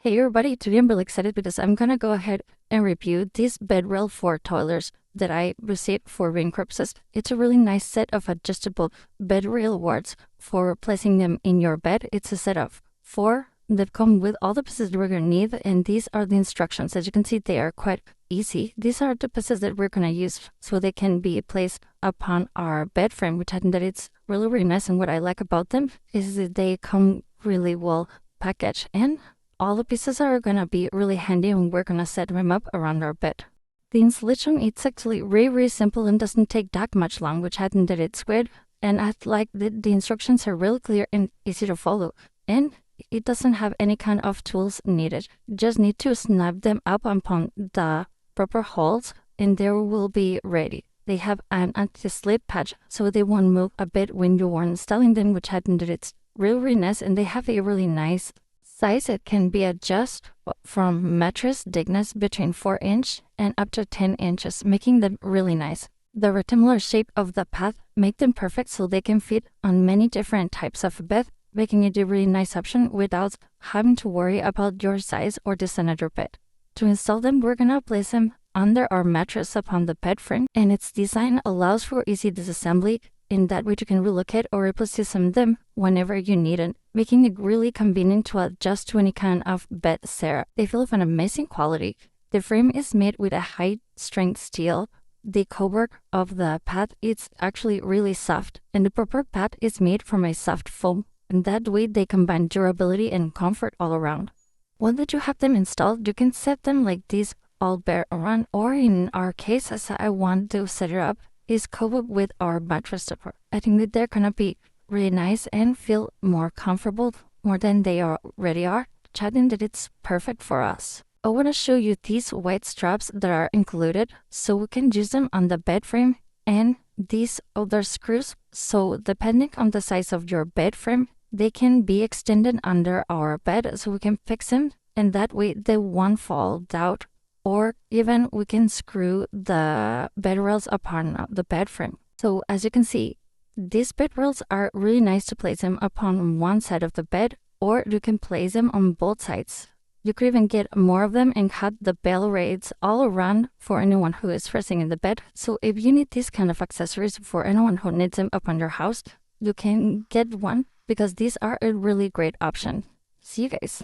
Hey everybody, today I'm really excited because I'm gonna go ahead and review this bed rail for toddlers that I received for reading purposes. It's a really nice set of adjustable bed rail wards for placing them in your bed. It's a set of 4 that come with all the pieces that we're gonna need, and these are the instructions. As you can see, they are quite easy. These are the pieces that we're gonna use so they can be placed upon our bed frame, which I think that it's really nice. And what I like about them is that they come really well packaged, and all the pieces are gonna be really handy when we're gonna set them up around our bed. The installation is actually really simple and doesn't take that much long, which I think that it's great. And I like that the instructions are really clear and easy to follow. And it doesn't have any kind of tools needed. You just need to snap them up upon the proper holes and they will be ready. They have an anti-slip patch so they won't move a bit when you are installing them, which I think that it's really nice. And they have a really nice size. It can be adjusted from mattress thickness between 4" and up to 10 inches, making them really nice. The rectangular shape of the path make them perfect so they can fit on many different types of bed, making it a really nice option without having to worry about your size or the design of your bed. To install them, we're gonna place them under our mattress upon the bed frame, and its design allows for easy disassembly. In that way, you can relocate or replace some of them whenever you need it, making it really convenient to adjust to any kind of bed setup. They feel of an amazing quality. The frame is made with a high-strength steel. The cover of the pad is actually really soft, and the proper pad is made from a soft foam, and that way they combine durability and comfort all around. Once that you have them installed, you can set them like this all bare around, or in our case, as I want to set it up, is covered with our mattress topper. I think that they're gonna be really nice and feel more comfortable more than they already are. I think that it's perfect for us. I want to show you these white straps that are included so we can use them on the bed frame, and these other screws, so depending on the size of your bed frame, they can be extended under our bed so we can fix them, and that way they won't fall out. Or even we can screw the bed rails upon the bed frame. So as you can see, these bed rails are really nice to place them upon one side of the bed, or you can place them on both sides. You could even get more of them and have the bell rails all around for anyone who is resting in the bed. So if you need this kind of accessories for anyone who needs them upon your house, you can get one because these are a really great option. See you guys.